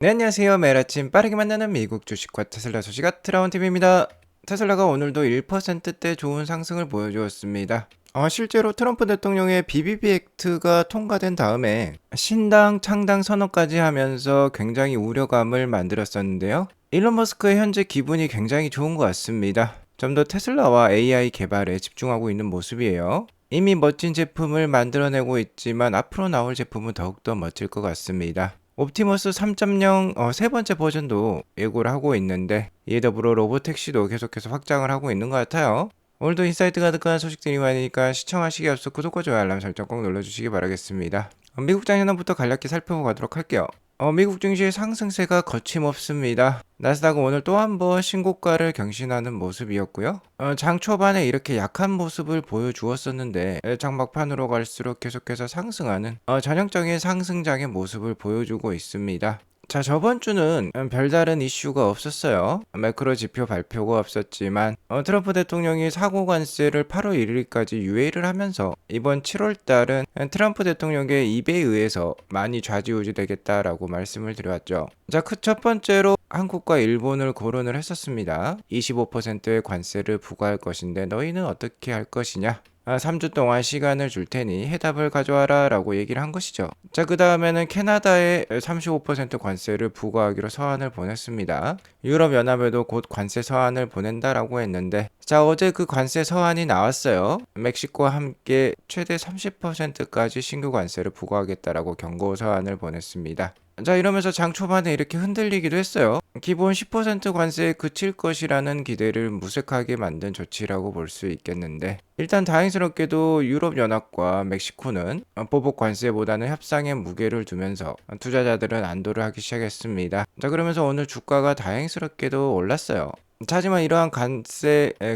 네, 안녕하세요. 매일 아침 빠르게 만나는 미국 주식과 테슬라 소식 트라운 팀입니다. 테슬라가 오늘도 1%대 좋은 상승을 보여주었습니다. 실제로 트럼프 대통령의 BBB 액트가 통과된 다음에 신당 창당 선언까지 하면서 굉장히 우려감을 만들었었는데요. 일론 머스크의 현재 기분이 굉장히 좋은 것 같습니다. 좀 더 테슬라와 AI 개발에 집중하고 있는 모습이에요. 이미 멋진 제품을 만들어내고 있지만 앞으로 나올 제품은 더욱더 멋질 것 같습니다. 옵티머스 3.0 세 번째 버전도 예고를 하고 있는데, 이에 더불어 로보택시도 계속해서 확장을 하고 있는 것 같아요. 오늘도 인사이트 가득한 소식들이 많으니까 시청하시기 앞서 구독과 좋아요 알람 설정 꼭 눌러주시기 바라겠습니다. 미국 장현황부터 간략히 살펴보 가도록 할게요. 미국 증시의 상승세가 거침없습니다. 나스닥은 오늘 또 한 번 신고가를 경신하는 모습이었고요. 장 초반에 이렇게 약한 모습을 보여주었었는데 장 막판으로 갈수록 계속해서 상승하는 전형적인 상승장의 모습을 보여주고 있습니다. 자, 저번 주는 별다른 이슈가 없었어요. 매크로 지표 발표가 없었지만 트럼프 대통령이 사고 관세를 8월 1일까지 유예를 하면서 이번 7월 달은 트럼프 대통령의 입에 의해서 많이 좌지우지 되겠다라고 말씀을 드려왔죠. 자, 그 첫 번째로 한국과 일본을 거론을 했었습니다. 25%의 관세를 부과할 것인데 너희는 어떻게 할 것이냐? 3주 동안 시간을 줄 테니 해답을 가져와라 라고 얘기를 한 것이죠. 자, 그 다음에는 캐나다에 35% 관세를 부과하기로 서한을 보냈습니다. 유럽연합에도 곧 관세 서한을 보낸다라고 했는데, 자, 어제 그 관세 서한이 나왔어요. 멕시코와 함께 최대 30%까지 신규 관세를 부과하겠다라고 경고 서한을 보냈습니다. 자, 이러면서 장 초반에 이렇게 흔들리기도 했어요. 기본 10% 관세에 그칠 것이라는 기대를 무색하게 만든 조치라고 볼 수 있겠는데, 일단 다행스럽게도 유럽연합과 멕시코는 보복 관세보다는 협상에 무게를 두면서 투자자들은 안도를 하기 시작했습니다. 자, 그러면서 오늘 주가가 다행스럽게도 올랐어요. 하지만 이러한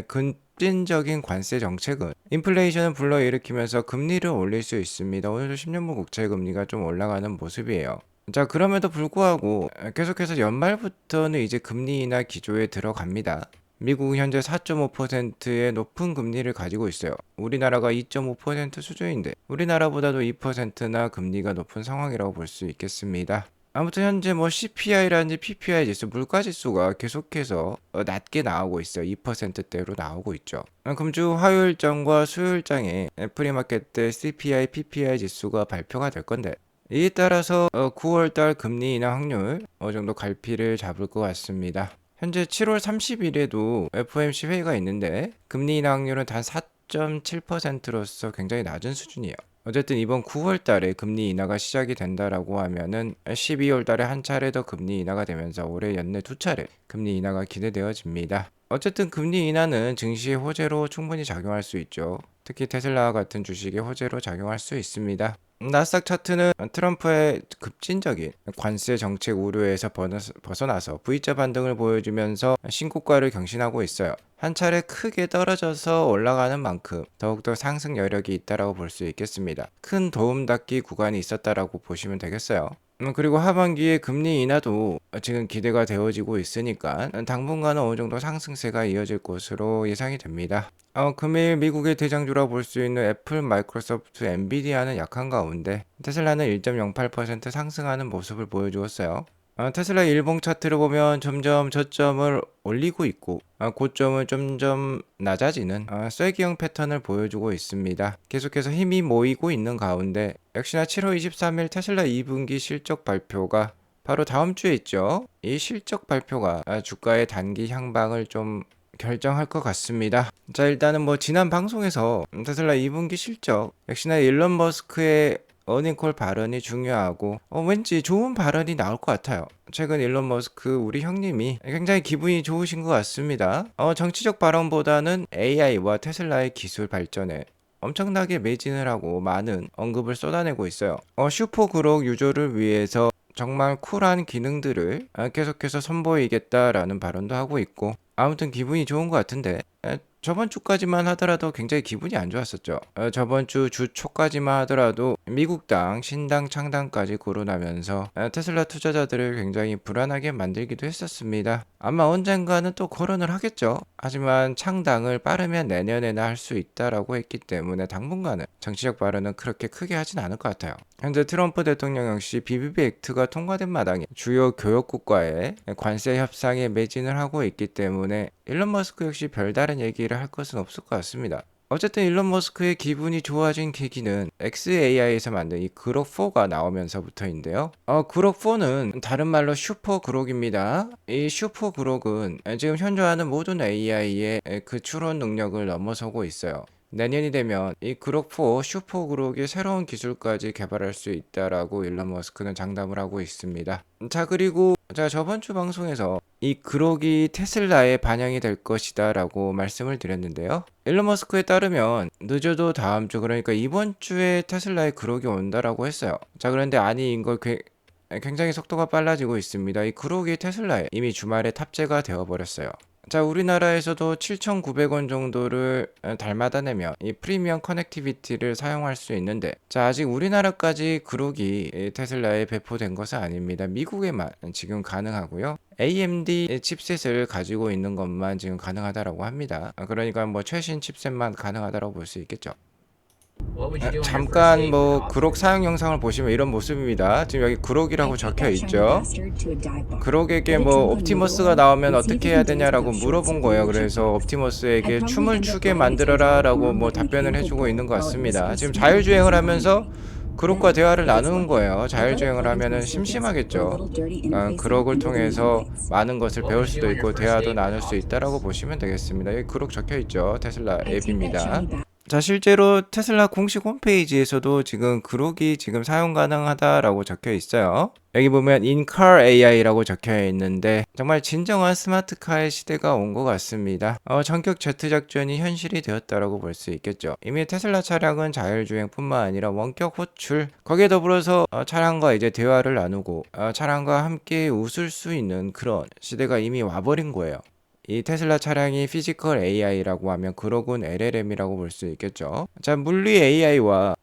급진적인 관세 정책은 인플레이션을 불러일으키면서 금리를 올릴 수 있습니다. 오늘도 10년물 국채 금리가 좀 올라가는 모습이에요. 자, 그럼에도 불구하고 계속해서 연말부터는 이제 금리 인하 기조에 들어갑니다. 미국은 현재 4.5%의 높은 금리를 가지고 있어요. 우리나라가 2.5% 수준인데 우리나라보다도 2%나 금리가 높은 상황이라고 볼 수 있겠습니다. 아무튼 현재 뭐 CPI라든지 PPI 지수, 물가 지수가 계속해서 낮게 나오고 있어요. 2%대로 나오고 있죠. 금주 화요일장과 수요일장에 프리마켓 때 CPI, PPI 지수가 발표가 될 건데, 이에 따라서 9월달 금리 인하 확률 어느 정도 갈피를 잡을 것 같습니다. 현재 7월 30일에도 FOMC 회의가 있는데 금리 인하 확률은 단 4.7%로서 굉장히 낮은 수준이에요. 어쨌든 이번 9월 달에 금리 인하가 시작이 된다라고 하면은 12월 달에 한 차례 더 금리 인하가 되면서 올해 연내 두 차례 금리 인하가 기대되어집니다. 어쨌든 금리 인하는 증시의 호재로 충분히 작용할 수 있죠. 특히 테슬라와 같은 주식의 호재로 작용할 수 있습니다. 나스닥 차트는 트럼프의 급진적인 관세 정책 우려에서 벗어나서 V자 반등을 보여주면서 신고가를 경신하고 있어요. 한 차례 크게 떨어져서 올라가는 만큼 더욱더 상승 여력이 있다고 볼 수 있겠습니다. 큰 도움닫기 구간이 있었다라고 보시면 되겠어요. 그리고 하반기에 금리 인하도 지금 기대가 되어지고 있으니까 당분간은 어느 정도 상승세가 이어질 것으로 예상이 됩니다. 금일 미국의 대장주라 볼 수 있는 애플, 마이크로소프트, 엔비디아는 약한 가운데 테슬라는 1.08% 상승하는 모습을 보여주었어요. 테슬라 일봉 차트를 보면 점점 저점을 올리고 있고 고점은 점점 낮아지는 쐐기형 패턴을 보여주고 있습니다. 계속해서 힘이 모이고 있는 가운데 역시나 7월 23일 테슬라 2분기 실적 발표가 바로 다음 주에 있죠. 이 실적 발표가 주가의 단기 향방을 좀 결정할 것 같습니다. 자, 일단은 뭐 지난 방송에서 테슬라 2분기 실적 역시나 일론 머스크의 어닝콜 발언이 중요하고 왠지 좋은 발언이 나올 것 같아요. 최근 일론 머스크 우리 형님이 굉장히 기분이 좋으신 것 같습니다. 정치적 발언보다는 AI와 테슬라의 기술 발전에 엄청나게 매진을 하고 많은 언급을 쏟아내고 있어요. 슈퍼 그록 유저를 위해서 정말 쿨한 기능들을 계속해서 선보이겠다라는 발언도 하고 있고, 아무튼 기분이 좋은 것 같은데 저번 주까지만 하더라도 굉장히 기분이 안 좋았었죠. 저번 주 초까지만 하더라도 미국당, 신당, 창당까지 거론하면서 테슬라 투자자들을 굉장히 불안하게 만들기도 했었습니다. 아마 언젠가는 또 거론을 하겠죠. 하지만 창당을 빠르면 내년에나 할 수 있다라고 했기 때문에 당분간은 정치적 발언은 그렇게 크게 하진 않을 것 같아요. 현재 트럼프 대통령 역시 BBB 액트가 통과된 마당에 주요 교역국과의 관세 협상에 매진을 하고 있기 때문에 일론 머스크 역시 별다른 얘기를 할 것은 없을 것 같습니다. 어쨌든 일론 머스크의 기분이 좋아진 계기는 XAI에서 만든 이 그록4가 나오면서부터인데요. 그록4는 다른 말로 슈퍼 그록입니다. 이 슈퍼 그록은 지금 현존하는 모든 AI의 그 추론 능력을 넘어서고 있어요. 내년이 되면 이 그록4 슈퍼 그록의 새로운 기술까지 개발할 수 있다라고 일론 머스크는 장담을 하고 있습니다. 자, 그리고 제가 저번 주 방송에서 이 그록이 테슬라에 반영이 될 것이다 라고 말씀을 드렸는데요. 일론 머스크에 따르면 늦어도 다음 주, 그러니까 이번 주에 테슬라에 그록이 온다라고 했어요. 자, 그런데 아니인 걸 굉장히 속도가 빨라지고 있습니다. 이 그록이 테슬라에 이미 주말에 탑재가 되어버렸어요. 자, 우리나라에서도 7,900원 정도를 달마다 내면 이 프리미엄 커넥티비티를 사용할 수 있는데, 자, 아직 우리나라까지 그록이 테슬라에 배포된 것은 아닙니다. 미국에만 지금 가능하고요. AMD 칩셋을 가지고 있는 것만 지금 가능하다라고 합니다. 그러니까 뭐 최신 칩셋만 가능하다라고 볼 수 있겠죠. 잠깐 뭐 그록 사용 영상을 보시면 이런 모습입니다. 지금 여기 그록이라고 적혀 있죠. 그록에게 뭐 옵티머스가 나오면 어떻게 해야 되냐라고 물어본 거예요. 그래서 옵티머스에게 춤을 추게 만들어라 라고 뭐 답변을 해주고 있는 것 같습니다. 지금 자율주행을 하면서 그록과 대화를 나누는 거예요. 자율주행을 하면은 심심하겠죠. 그록을 통해서 많은 것을 배울 수도 있고 대화도 나눌 수 있다라고 보시면 되겠습니다. 여기 그록 적혀 있죠. 테슬라 앱입니다. 자, 실제로 테슬라 공식 홈페이지에서도 지금 그록이 지금 사용 가능하다라고 적혀 있어요. 여기 보면 In-Car AI라고 적혀 있는데 정말 진정한 스마트카의 시대가 온 것 같습니다. 전격 제트 작전이 현실이 되었다라고 볼 수 있겠죠. 이미 테슬라 차량은 자율주행뿐만 아니라 원격 호출, 거기에 더불어서 차량과 이제 대화를 나누고 차량과 함께 웃을 수 있는 그런 시대가 이미 와버린 거예요. 이 테슬라 차량이 피지컬 AI라고 하면 그록은 LLM이라고 볼 수 있겠죠. 자, 물리 AI와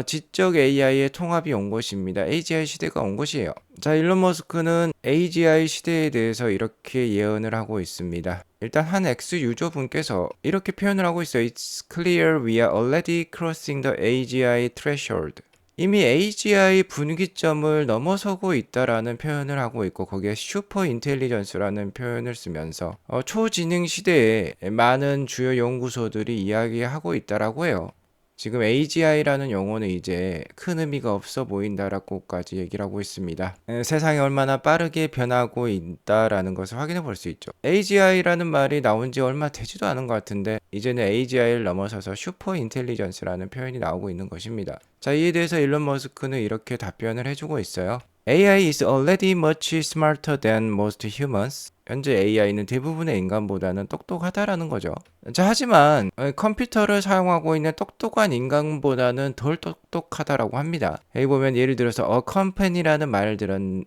지적 AI의 통합이 온 것입니다. AGI 시대가 온 것이에요. 자, 일론 머스크는 AGI 시대에 대해서 이렇게 예언을 하고 있습니다. 일단 한 X 유저분께서 이렇게 표현을 하고 있어요. It's clear we are already crossing the AGI threshold. 이미 AGI 분기점을 넘어서고 있다라는 표현을 하고 있고, 거기에 슈퍼 인텔리전스라는 표현을 쓰면서 초지능 시대에 많은 주요 연구소들이 이야기하고 있다라고 해요. 지금 AGI라는 용어는 이제 큰 의미가 없어 보인다라고까지 얘기를 하고 있습니다. 세상이 얼마나 빠르게 변하고 있다라는 것을 확인해 볼 수 있죠. AGI라는 말이 나온 지 얼마 되지도 않은 것 같은데 이제는 AGI를 넘어서서 슈퍼 인텔리전스라는 표현이 나오고 있는 것입니다. 자, 이에 대해서 일론 머스크는 이렇게 답변을 해주고 있어요. AI is already much smarter than most humans. 현재 AI는 대부분의 인간보다는 똑똑하다라는 거죠. 자, 하지만 컴퓨터를 사용하고 있는 똑똑한 인간보다는 덜 똑똑하다라고 합니다. 여기 보면 예를 들어서 컴퍼니라는 말을 들었는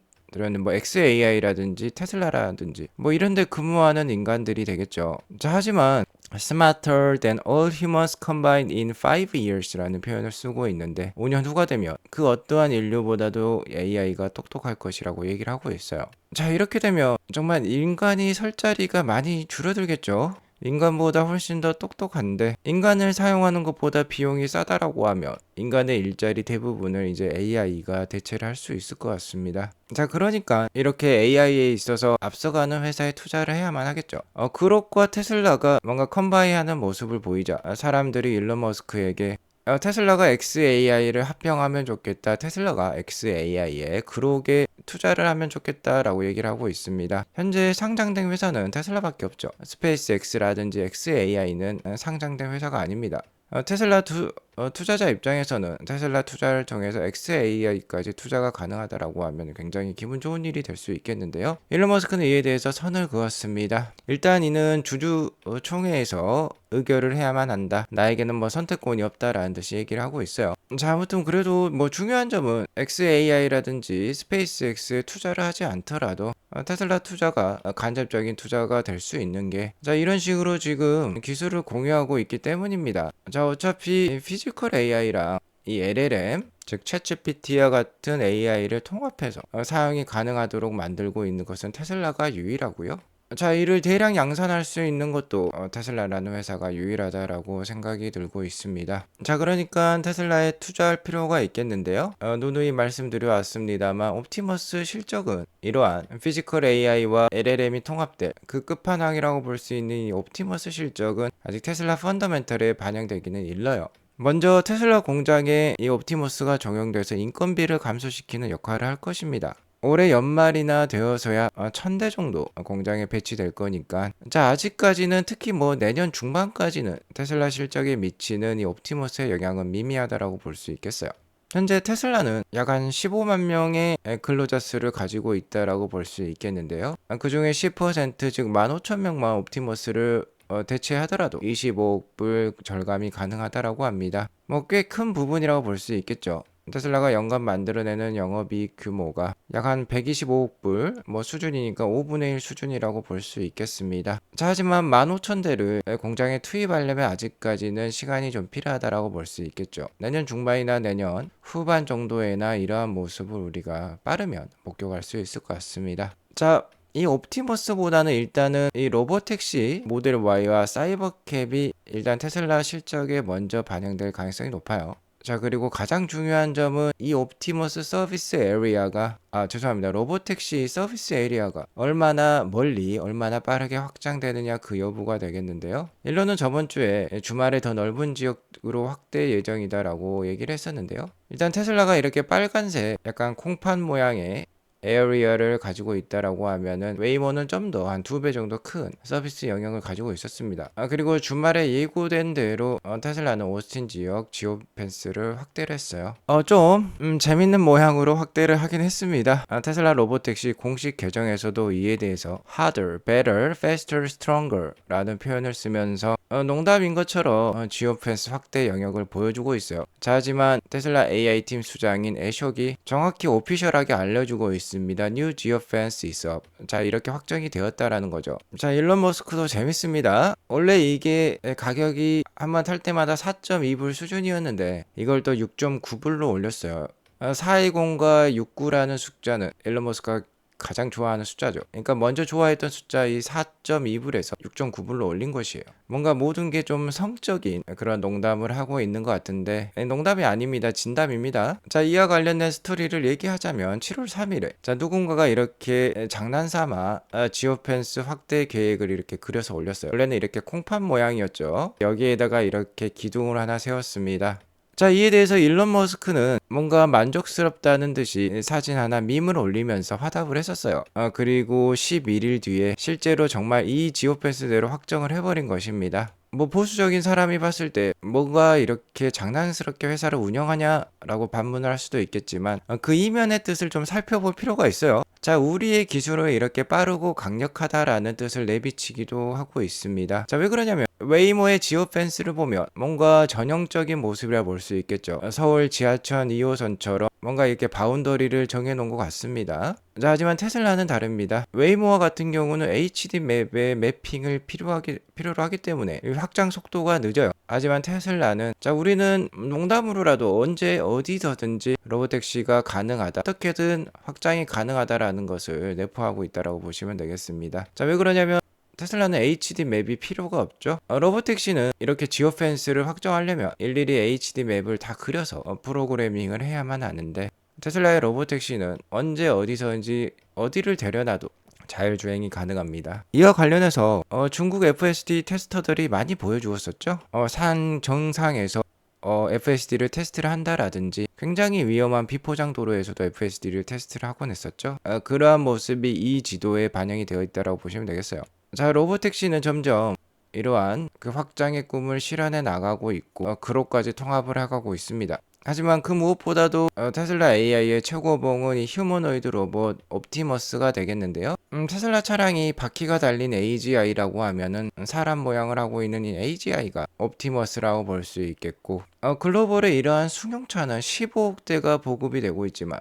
뭐 XAI라든지 테슬라라든지 뭐 이런 데 근무하는 인간들이 되겠죠. 자, 하지만 smarter than all humans combined in 5 years라는 표현을 쓰고 있는데 5년 후가 되면 그 어떠한 인류보다도 AI가 똑똑할 것이라고 얘기를 하고 있어요. 자, 이렇게 되면 정말 인간이 설 자리가 많이 줄어들겠죠. 인간보다 훨씬 더 똑똑한데 인간을 사용하는 것보다 비용이 싸다라고 하면 인간의 일자리 대부분을 이제 AI가 대체를 할 수 있을 것 같습니다. 자, 그러니까 이렇게 AI에 있어서 앞서가는 회사에 투자를 해야만 하겠죠. 그록과 테슬라가 뭔가 컴바인하는 모습을 보이자 사람들이 일론 머스크에게 테슬라가 XAI를 합병하면 좋겠다. 테슬라가 XAI에 그록에 투자를 하면 좋겠다라고 얘기를 하고 있습니다. 현재 상장된 회사는 테슬라밖에 없죠. 스페이스 X라든지 XAI는 상장된 회사가 아닙니다. 테슬라 투자자 입장에서는 테슬라 투자를 통해서 xAI까지 투자가 가능하다라고 하면 굉장히 기분 좋은 일이 될 수 있겠는데요. 일론 머스크는 이에 대해서 선을 그었습니다. 일단 이는 주주 총회에서 의결을 해야만 한다. 나에게는 뭐 선택권이 없다라는 듯이 얘기를 하고 있어요. 자, 아무튼 그래도 뭐 중요한 점은 xAI라든지 스페이스X에 투자를 하지 않더라도 테슬라 투자가 간접적인 투자가 될 수 있는 게, 자, 이런 식으로 지금 기술을 공유하고 있기 때문입니다. 자, 어차피 피지컬 AI랑 이 LLM, 즉 챗GPT와 같은 AI를 통합해서 사용이 가능하도록 만들고 있는 것은 테슬라가 유일하고요. 자, 이를 대량 양산할 수 있는 것도 테슬라라는 회사가 유일하다라고 생각이 들고 있습니다. 자, 그러니까 테슬라에 투자할 필요가 있겠는데요. 누누이 말씀드려 왔습니다만 옵티머스 실적은 이러한 피지컬 AI와 LLM이 통합될 그 끝판왕이라고 볼 수 있는 이 옵티머스 실적은 아직 테슬라 펀더멘털에 반영되기는 일러요. 먼저 테슬라 공장에 이 옵티머스가 적용돼서 인건비를 감소시키는 역할을 할 것입니다. 올해 연말이나 되어서야 1000대 정도 공장에 배치될 거니까, 자, 아직까지는 특히 뭐 내년 중반까지는 테슬라 실적에 미치는 이 옵티머스의 영향은 미미하다라고 볼 수 있겠어요. 현재 테슬라는 약 한 15만 명의 근로자 수를 가지고 있다라고 볼 수 있겠는데요. 그 중에 10%, 즉 15,000명만 옵티머스를 대체하더라도 25억 불 절감이 가능하다라고 합니다. 뭐 꽤 큰 부분이라고 볼 수 있겠죠. 테슬라가 연간 만들어내는 영업이익 규모가 약 한 125억 불 수준이니까 5분의 1 수준이라고 볼 수 있겠습니다. 자, 하지만 15,000대를 공장에 투입하려면 아직까지는 시간이 좀 필요하다라고 볼 수 있겠죠. 내년 중반이나 내년 후반 정도에나 이러한 모습을 우리가 빠르면 목격할 수 있을 것 같습니다. 자, 이 옵티머스보다는 일단은 이 로보택시 모델 Y와 사이버캡이 일단 테슬라 실적에 먼저 반영될 가능성이 높아요. 자, 그리고 가장 중요한 점은 이 옵티머스 서비스 에리아가, 죄송합니다. 로보택시 서비스 에리아가 얼마나 멀리, 얼마나 빠르게 확장되느냐 그 여부가 되겠는데요. 일론은 저번 주에 주말에 더 넓은 지역으로 확대 예정이다라고 얘기를 했었는데요. 일단 테슬라가 이렇게 빨간색 약간 콩판 모양의 에어리어를 가지고 있다라고 하면은 웨이모는 좀 더 한 2배 정도 큰 서비스 영역을 가지고 있었습니다. 그리고 주말에 예고된 대로 테슬라는 오스틴 지역 지오펜스를 확대를 했어요. 좀 재밌는 모양으로 확대를 하긴 했습니다. 테슬라 로보택시 공식 계정에서도 이에 대해서 harder, better, faster, stronger 라는 표현을 쓰면서 농담인 것처럼 지오펜스 확대 영역을 보여주고 있어요. 자, 하지만 테슬라 AI팀 수장인 애숍이 정확히 오피셜하게 알려주고 있습니다. New geofence is up. 자, 이렇게 확정이 되었다라는 거죠. 자, 일론 머스크도 재밌습니다. 원래 이게 가격이 한 번 탈 때마다 4.2불 수준이었는데 이걸 또 6.9불로 올렸어요. 420과 69라는 숫자는 일론 머스크가 가장 좋아하는 숫자죠. 그러니까 먼저 좋아했던 숫자 이 4.2불에서 6.9불로 올린 것이에요. 뭔가 모든 게 좀 성적인 그런 농담을 하고 있는 것 같은데 농담이 아닙니다. 진담입니다. 자, 이와 관련된 스토리를 얘기하자면 7월 3일에 자, 누군가가 이렇게 장난삼아 지오펜스 확대 계획을 이렇게 그려서 올렸어요. 원래는 이렇게 콩판 모양이었죠. 여기에다가 이렇게 기둥을 하나 세웠습니다. 자, 이에 대해서 일론 머스크는 뭔가 만족스럽다는 듯이 사진 하나 밈을 올리면서 화답을 했었어요. 그리고 11일 뒤에 실제로 정말 이 지오펜스대로 확정을 해버린 것입니다. 뭐 보수적인 사람이 봤을 때 뭔가 이렇게 장난스럽게 회사를 운영하냐라고 반문을 할 수도 있겠지만 그 이면의 뜻을 좀 살펴볼 필요가 있어요. 자, 우리의 기술은 이렇게 빠르고 강력하다라는 뜻을 내비치기도 하고 있습니다. 자, 왜 그러냐면 웨이모의 지오펜스를 보면 뭔가 전형적인 모습이라 볼 수 있겠죠. 서울 지하철 2호선처럼 뭔가 이렇게 바운더리를 정해놓은 것 같습니다. 자, 하지만 테슬라는 다릅니다. 웨이모와 같은 경우는 HD 맵의 매핑을 필요로 하기 때문에 확장 속도가 늦어요. 하지만 테슬라는, 자, 우리는 농담으로라도 언제 어디서든지 로보택시가 가능하다, 어떻게든 확장이 가능하다라는 것을 내포하고 있다라고 보시면 되겠습니다. 자, 왜 그러냐면 테슬라는 HD 맵이 필요가 없죠. 로보택시는 이렇게 지오펜스를 확정하려면 일일이 HD 맵을 다 그려서 프로그래밍을 해야만 하는데 테슬라의 로보택시는 언제 어디서든지 어디를 데려놔도 자율주행이 가능합니다. 이와 관련해서 중국 FSD 테스터들이 많이 보여주었었죠. 산 정상에서 FSD를 테스트를 한다라든지 굉장히 위험한 비포장 도로에서도 FSD를 테스트를 하곤 했었죠. 그러한 모습이 이 지도에 반영이 되어 있다고 보시면 되겠어요. 자, 로보택시는 점점 이러한 그 확장의 꿈을 실현해 나가고 있고 그로까지 통합을 해가고 있습니다. 하지만 그 무엇보다도 테슬라 AI의 최고봉은 이 휴머노이드 로봇 옵티머스가 되겠는데요. 테슬라 차량이 바퀴가 달린 AGI라고 하면은 사람 모양을 하고 있는 이 AGI가 옵티머스라고 볼 수 있겠고, 글로벌에 이러한 승용차는 15억 대가 보급이 되고 있지만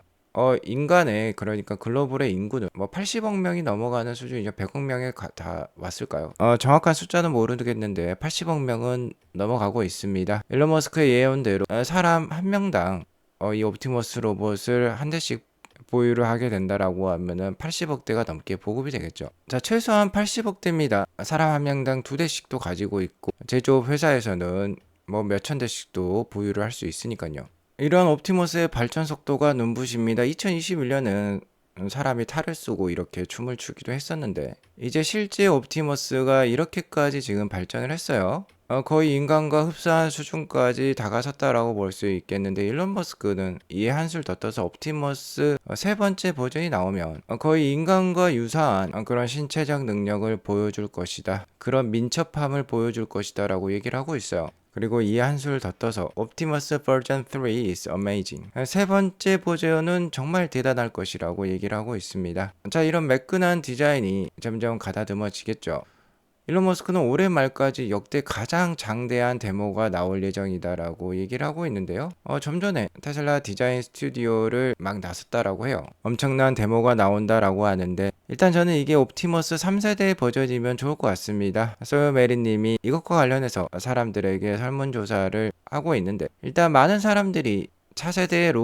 인간의, 그러니까 글로벌의 인구는 뭐 80억 명이 넘어가는 수준이죠. 100억 명에 다 왔을까요? 정확한 숫자는 모르겠는데 80억 명은 넘어가고 있습니다. 일론 머스크의 예언대로 사람 한 명당 이 옵티머스 로봇을 한 대씩 보유를 하게 된다라고 하면은 80억 대가 넘게 보급이 되겠죠. 자, 최소한 80억 대입니다. 사람 한 명당 두 대씩도 가지고 있고, 제조업 회사에서는 뭐 몇천 대씩도 보유를 할 수 있으니까요. 이러한 옵티머스의 발전 속도가 눈부십니다. 2021년은 사람이 탈을 쏘고 이렇게 춤을 추기도 했었는데, 이제 실제 옵티머스가 이렇게까지 지금 발전을 했어요. 거의 인간과 흡사한 수준까지 다가섰다라고 볼 수 있겠는데, 일론 머스크는 이에 한술 더 떠서 옵티머스 세 번째 버전이 나오면 거의 인간과 유사한 그런 신체적 능력을 보여줄 것이다, 그런 민첩함을 보여줄 것이다 라고 얘기를 하고 있어요. 그리고 이에 한술 더 떠서 옵티머스 버전 3 is amazing, 세 번째 버전은 정말 대단할 것이라고 얘기를 하고 있습니다. 자, 이런 매끈한 디자인이 점점 가다듬어지겠죠. 일론 머스크는 올해 말까지 역대 가장 장대한 데모가 나올 예정이다라고 얘기를 하고 있는데요. 좀 전에 테슬라 디자인 스튜디오를 막 나섰다라고 해요. 엄청난 데모가 나온다라고 하는데, 일단 저는 이게 옵티머스 3세대 버전이면 좋을 것 같습니다. 소요메리님이 이것과 관련해서 사람들에게 설문조사를 하고 있는데, 일단 많은 사람들이 차세대의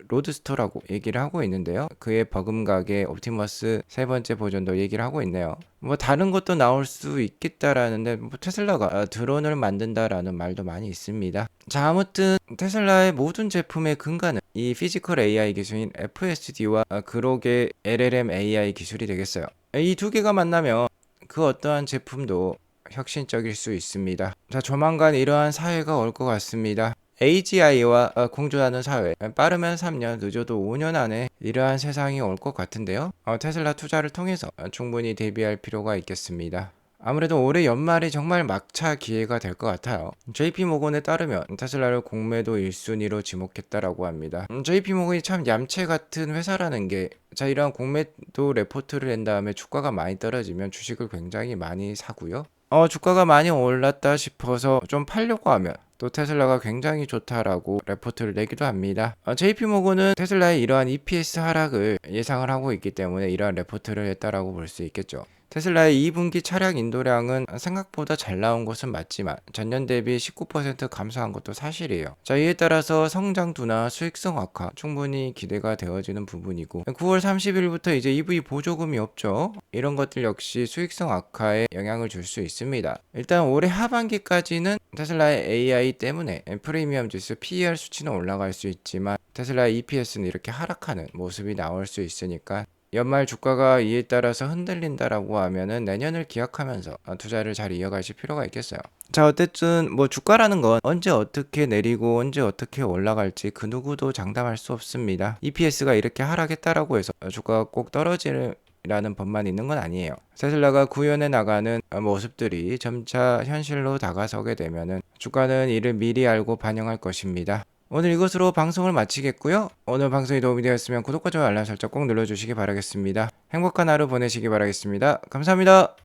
로드스터라고 얘기를 하고 있는데요. 그의 버금가게 옵티머스 세 번째 버전도 얘기를 하고 있네요. 뭐 다른 것도 나올 수 있겠다라는데, 뭐 테슬라가 드론을 만든다라는 말도 많이 있습니다. 자, 아무튼 테슬라의 모든 제품의 근간은 이 피지컬 AI 기술인 FSD와 그록의 LLM AI 기술이 되겠어요. 이 두 개가 만나면 그 어떠한 제품도 혁신적일 수 있습니다. 자, 조만간 이러한 사회가 올 것 같습니다. AGI와 공존하는 사회, 빠르면 3년, 늦어도 5년 안에 이러한 세상이 올 것 같은데요. 테슬라 투자를 통해서 충분히 대비할 필요가 있겠습니다. 아무래도 올해 연말이 정말 막차 기회가 될 것 같아요. JP모건에 따르면 테슬라를 공매도 1순위로 지목했다라고 합니다. JP모건이 참 얌체 같은 회사라는 게, 자, 이러한 공매도 레포트를 낸 다음에 주가가 많이 떨어지면 주식을 굉장히 많이 사고요. 주가가 많이 올랐다 싶어서 좀 팔려고 하면 또 테슬라가 굉장히 좋다라고 레포트를 내기도 합니다. JP모건은 테슬라의 이러한 EPS 하락을 예상을 하고 있기 때문에 이러한 레포트를 했다라고 볼 수 있겠죠. 테슬라의 2분기 차량 인도량은 생각보다 잘 나온 것은 맞지만 전년 대비 19% 감소한 것도 사실이에요. 자, 이에 따라서 성장도나 수익성 악화 충분히 기대가 되어지는 부분이고, 9월 30일부터 이제 EV 보조금이 없죠. 이런 것들 역시 수익성 악화에 영향을 줄 수 있습니다. 일단 올해 하반기까지는 테슬라의 AI 때문에 프리미엄 지수 PER 수치는 올라갈 수 있지만 테슬라의 EPS는 이렇게 하락하는 모습이 나올 수 있으니까 연말 주가가 이에 따라서 흔들린다라고 하면은 내년을 기약하면서 투자를 잘 이어가실 필요가 있겠어요. 자, 어쨌든 뭐 주가라는 건 언제 어떻게 내리고 언제 어떻게 올라갈지 그 누구도 장담할 수 없습니다. EPS가 이렇게 하락했다라고 해서 주가가 꼭 떨어지는 라는 법만 있는 건 아니에요. 테슬라가 구현해 나가는 모습들이 점차 현실로 다가서게 되면은 주가는 이를 미리 알고 반영할 것입니다. 오늘 이것으로 방송을 마치겠고요. 오늘 방송이 도움이 되었으면 구독과 좋아요 알람 설정 꼭 눌러주시기 바라겠습니다. 행복한 하루 보내시기 바라겠습니다. 감사합니다.